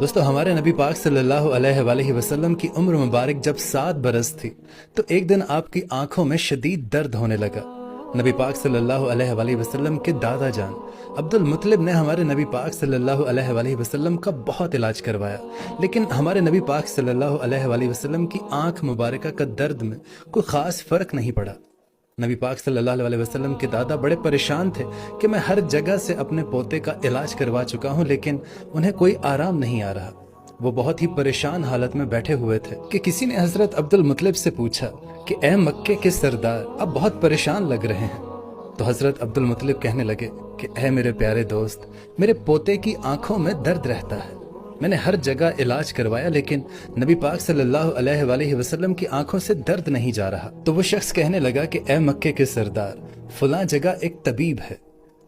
दोस्तों, हमारे नबी पाक सल्लल्लाहु अलैहि वसल्लम की उम्र मुबारक जब 7 बरस थी तो एक दिन आपकी आंखों में शदीद दर्द होने लगा। नबी पाक सल्लल्लाहु अलैहि वसल्लम के दादा जान अब्दुल मुत्तलिब ने हमारे नबी पाक सल्लल्लाहु अलैहि वसल्लम का बहुत इलाज करवाया, लेकिन हमारे नबी पाक सल्लल्लाहु अलैहि वसल्लम की आंख मुबारक का दर्द में कोई खास फर्क नहीं पड़ा। नबी पाक सल्लल्लाहु अलैहि वसल्लम के दादा बड़े परेशान थे कि मैं हर जगह से अपने पोते का इलाज करवा चुका हूं, लेकिन उन्हें कोई आराम नहीं आ रहा। वो बहुत ही परेशान हालत में बैठे हुए थे कि किसी ने हजरत अब्दुल मुत्तलिब से पूछा कि ए मक्के के सरदार, अब बहुत परेशान लग रहे हैं। तो हजरत अब्दुल मुत्तलिब कहने लगे कि ए मेरे प्यारे दोस्त, मेरे पोते की आंखों में दर्द रहता है। मैंने हर जगह इलाज करवाया, लेकिन नबी पाक सल्लल्लाहु अलैहि वसल्लम की आंखों से दर्द नहीं जा रहा। तो वो शख्स कहने लगा कि ए मक्के के सरदार, फलां जगह एक तबीब है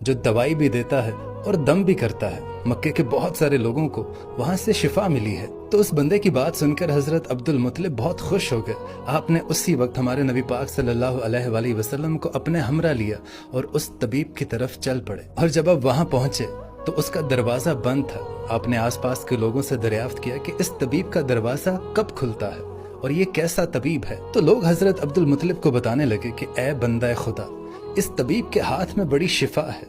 जो दवाई भी देता है और दम भी करता है। मक्के के बहुत सारे लोगों को वहां से शिफा मिली है। तो उस बंदे की बात सुनकर हजरत अब्दुल मुत्तलिब बहुत खुश हो गए। आपने उसी वक्त हमारे नबी पाक सल्लल्लाहु अलैहि वसल्लम को अपने हमरा लिया और उस तबीब की तरफ चल पड़े। और जब आप वहां पहुंचे तो उसका दरवाजा बंद था। आपने आसपास के लोगों से दरियाफ्त किया कि इस तबीब का दरवाजा कब खुलता है और ये कैसा तबीब है। तो लोग हजरत अब्दुल मुत्तलिब को बताने लगे कि ए बंदा खुदा, इस तबीब के हाथ में बड़ी शिफा है,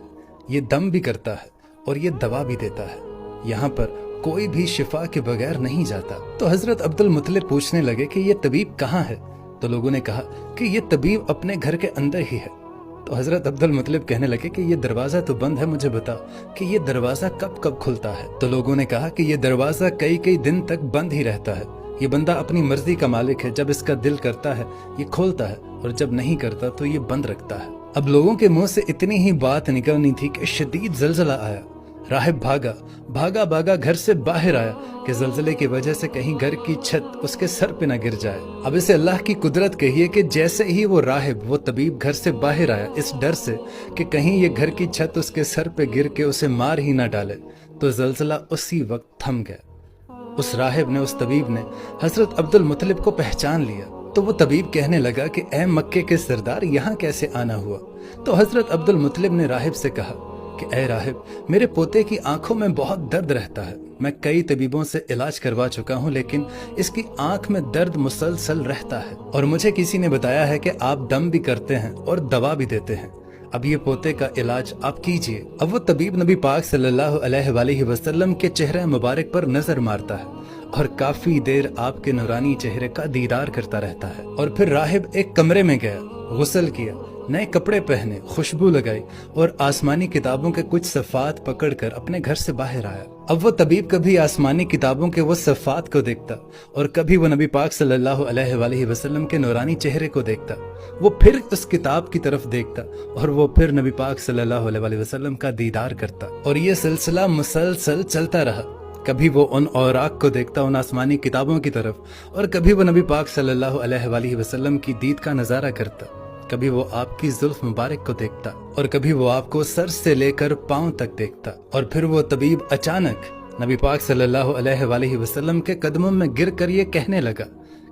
ये दम भी करता है और ये दवा भी देता है। यहाँ पर कोई भी शिफा के बगैर नहीं जाता। तो हजरत अब्दुल मुत्तलिब पूछने लगे कि ये तबीब कहाँ है। तो लोगों ने कहा कि ये तबीब अपने घर के अंदर ही है। तो हजरत अब्दुल मुत्तलिब कहने लगे कि ये दरवाजा तो बंद है, मुझे बताओ कि ये दरवाजा कब कब खुलता है। तो लोगों ने कहा कि ये दरवाजा कई कई दिन तक बंद ही रहता है। ये बंदा अपनी मर्जी का मालिक है, जब इसका दिल करता है ये खोलता है और जब नहीं करता तो ये बंद रखता है। अब लोगों के मुंह से इतनी ही बात निकलनी थी कि शदीद जलजला आया। राहिब भागा घर से बाहर आया कि जलजले की वजह से कहीं घर की छत उसके सर पे न गिर जाए। अब इसे अल्लाह की कुदरत कहिए कि जैसे ही वो राहिब, वो तबीब घर से बाहर आया इस डर से कि कहीं ये घर की छत उसके सर पे गिर के उसे मार ही ना डाले, तो जलजला उसी वक्त थम गया। उस राहिब ने, उस तबीब ने हजरत अब्दुल मुत्तलिब को पहचान लिया। तो वो तबीब कहने लगा कि ए मक्के के सरदार, यहाँ कैसे आना हुआ। तो हजरत अब्दुल मुत्तलिब ने राहिब से कहा कि ए राहिब, मेरे पोते की आंखों में बहुत दर्द रहता है। मैं कई तबीबों से इलाज करवा चुका हूँ, लेकिन इसकी आंख में दर्द मुसलसल रहता है और मुझे किसी ने बताया है कि आप दम भी करते हैं और दवा भी देते हैं। अब ये पोते का इलाज आप कीजिए। अब वो तबीब नबी पाक सल्लल्लाहु अलैहि वसल्लम के चेहरे मुबारक पर नजर मारता है और काफी देर आपके नूरानी चेहरे का दीदार करता रहता है। और फिर राहिब एक कमरे में गया, गुस्ल किया, नए कपड़े पहने, खुशबू लगाई और आसमानी किताबों के कुछ सफ़ात पकड़कर अपने घर से बाहर आया। अब वो तबीब कभी आसमानी किताबों के वो सफ़ात को देखता और कभी वो नबी पाक सल्लल्लाहु अलैहि वसल्लम के नूरानी चेहरे को देखता। वो फिर उस किताब की तरफ देखता और वो फिर नबी पाक सल्लल्लाहु अलैहि वसल्लम का दीदार करता। और ये सिलसिला मुसलसल चलता रहा। कभी वो उन औराक को देखता, उन आसमानी किताबों की तरफ, और कभी वो नबी पाक सल्लल्लाहु अलैहि वसल्लम की दीद का नजारा करता। कभी वो आपकी जुल्फ मुबारक को देखता और कभी वो आपको सर से लेकर पांव तक देखता। और फिर वो तबीब अचानक नबी पाक सल्लल्लाहु अलैहि वसल्लम के कदमों में गिर कर ये कहने लगा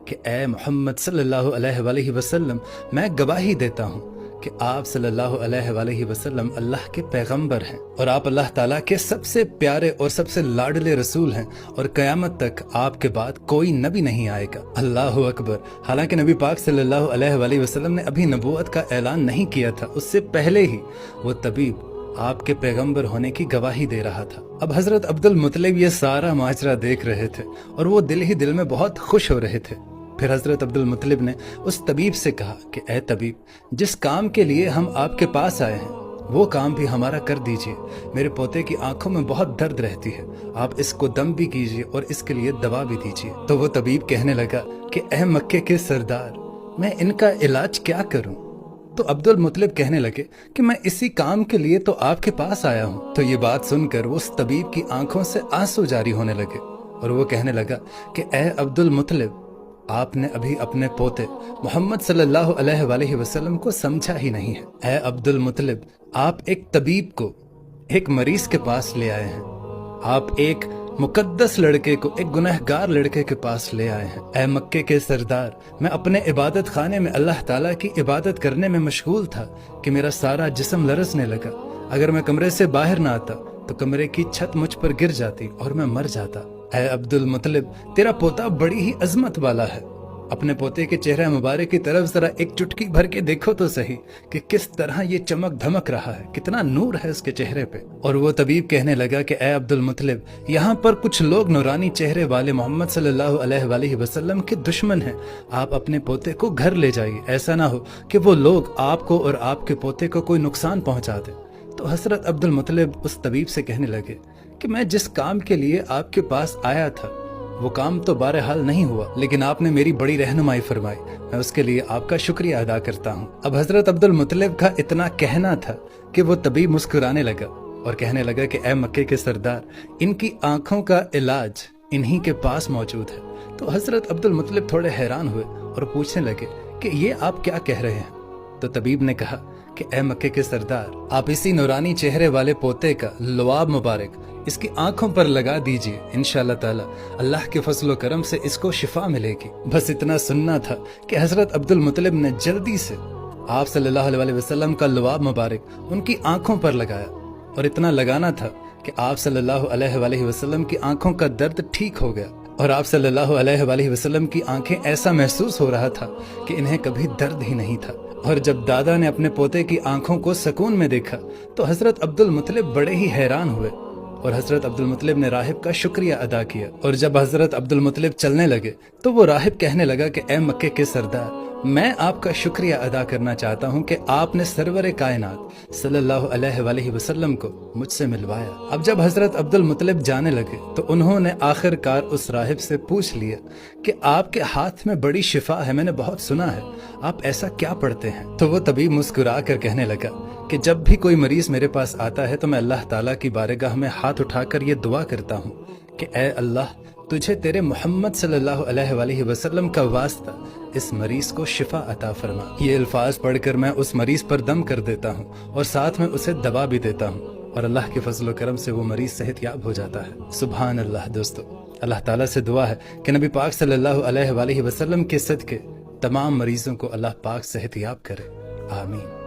कि ए मोहम्मद सल्लल्लाहु अलैहि वसल्लम, मैं गवाही देता हूँ कि आप सल्लल्लाहु अलैहि वसल्लम अल्लाह के पैगंबर हैं और आप अल्लाह ताला के सबसे प्यारे और सबसे लाडले रसूल हैं और क़यामत तक आपके बाद कोई नबी नहीं आएगा। अल्लाहु अकबर। हालांकि नबी पाक सल्लल्लाहु अलैहि वसल्लम ने अभी नबूवत का ऐलान नहीं किया था, उससे पहले ही वो तबीब आपके पैगंबर होने की गवाही दे रहा था। अब हजरत अब्दुल मुत्तलिब ये सारा माजरा देख रहे थे और वो दिल ही दिल में बहुत खुश हो रहे थे। फिर हजरत अब्दुल मुत्तलिब ने उस तबीब से कहा कि ए तबीब, जिस काम के लिए हम आपके पास आए हैं वो काम भी हमारा कर दीजिए। मेरे पोते की आंखों में बहुत दर्द रहती है, आप इसको दम भी कीजिए और इसके लिए दवा भी दीजिए। तो वो तबीब कहने लगा कि ए मक्के के सरदार, मैं इनका इलाज क्या करूं। तो अब्दुल मुत्तलिब कहने लगे कि मैं इसी काम के लिए तो आपके पास आया हूं। तो ये बात सुनकर उस तबीब की आंखों से आंसू जारी होने लगे और वो कहने लगा कि ए अब्दुल मुत्तलिब, आपने अभी अपने पोते मोहम्मद सल्लल्लाहु अलैहि वसल्लम को समझा ही नहीं है। ऐ अब्दुल मुत्तलिब, आप एक तबीब को एक मरीज के पास ले आए हैं। आप एक मुकद्दस लड़के को एक गुनहगार लड़के के पास ले आए हैं। ऐ मक्के के सरदार, मैं अपने इबादत खाने में अल्लाह ताला की इबादत करने में मशगूल था कि मेरा सारा जिस्म लरजने लगा। अगर मैं कमरे से बाहर ना आता तो कमरे की छत मुझ पर गिर जाती और मैं मर जाता। اے عبدل مطلب، تیرا پوتا بڑی ہی عظمت والا ہے، اپنے پوتے کے چہرہ مبارک کی طرف ذرا ایک چٹکی بھر کے دیکھو تو صحیح کہ کس طرح یہ چمک دھمک رہا ہے، کتنا نور ہے اس کے چہرے پہ۔ اور وہ طبیب کہنے لگا کہ اے عبدل مطلب، یہاں پر کچھ لوگ نورانی چہرے والے محمد صلی اللہ علیہ وآلہ وسلم کے دشمن ہیں، آپ اپنے پوتے کو گھر لے جائیے، ایسا نہ ہو کہ وہ لوگ آپ کو اور آپ کے پوتے کو کوئی نقصان پہنچا دیں۔ تو حضرت عبدل مطلب اس طبیب سے کہنے لگے کہ میں جس کام کے لیے آپ کے پاس آیا تھا وہ کام تو بہرحال نہیں ہوا، لیکن آپ نے میری بڑی رہنمائی فرمائی، میں اس کے لیے آپ کا شکریہ ادا کرتا ہوں۔ اب حضرت عبدل مطلب کا اتنا کہنا تھا کہ وہ طبیب مسکرانے لگا اور کہنے لگا کہ اے مکے کے سردار، ان کی آنکھوں کا علاج انہی کے پاس موجود ہے۔ تو حضرت عبدل مطلب تھوڑے حیران ہوئے اور پوچھنے لگے کہ یہ آپ کیا کہہ رہے ہیں؟ تو طبیب نے کہا کہ اے مکے کے سردار، آپ اسی نورانی چہرے والے پوتے کا لعاب مبارک اس کی آنکھوں پر لگا دیجئے، انشاءاللہ تعالی اللہ کے فضل و کرم سے اس کو شفا ملے گی۔ بس اتنا سننا تھا کہ حضرت عبدل مطلب نے جلدی سے آپ صلی اللہ علیہ وسلم کا لعاب مبارک ان کی آنکھوں پر لگایا، اور اتنا لگانا تھا کہ آپ صلی اللہ علیہ وآلہ وسلم کی آنکھوں کا درد ٹھیک ہو گیا، اور آپ صلی اللہ علیہ وآلہ وسلم کی آنکھیں ایسا محسوس ہو رہا تھا کہ انہیں کبھی درد ہی نہیں تھا۔ اور جب دادا نے اپنے پوتے کی آنکھوں کو سکون میں دیکھا تو حضرت عبدل مطلب بڑے ہی حیران ہوئے، اور حضرت عبدل مطلب نے راہب کا شکریہ ادا کیا۔ اور جب حضرت عبدل مطلب چلنے لگے تو وہ راہب کہنے لگا کہ اے مکے کے سردار، میں آپ کا شکریہ ادا کرنا چاہتا ہوں کہ آپ نے سرور کائنات صلی اللہ علیہ وآلہ وسلم کو مجھ سے ملوایا۔ اب جب حضرت عبدل مطلب جانے لگے تو انہوں نے آخر کار اس راہب سے پوچھ لیا کہ آپ کے ہاتھ میں بڑی شفا ہے، میں نے بہت سنا ہے، آپ ایسا کیا پڑھتے ہیں؟ تو وہ طبیب مسکرا کر کہنے لگا کہ جب بھی کوئی مریض میرے پاس آتا ہے تو میں اللہ تعالیٰ کی بارگاہ میں ہاتھ اٹھا کر یہ دعا کرتا ہوں کہ اے اللہ، تجھے تیرے محمد صلی اللہ علیہ وآلہ وسلم کا واسطہ اس مریض کو شفا عطا فرما۔ یہ الفاظ پڑھ کر میں اس مریض پر دم کر دیتا ہوں اور ساتھ میں اسے دوا بھی دیتا ہوں، اور اللہ کے فضل و کرم سے وہ مریض صحت یاب ہو جاتا ہے۔ سبحان اللہ۔ دوستو، اللہ تعالیٰ سے دعا ہے کہ نبی پاک صلی اللہ علیہ وآلہ وسلم کے صدقے تمام مریضوں کو اللہ پاک صحت یاب کرے، آمین۔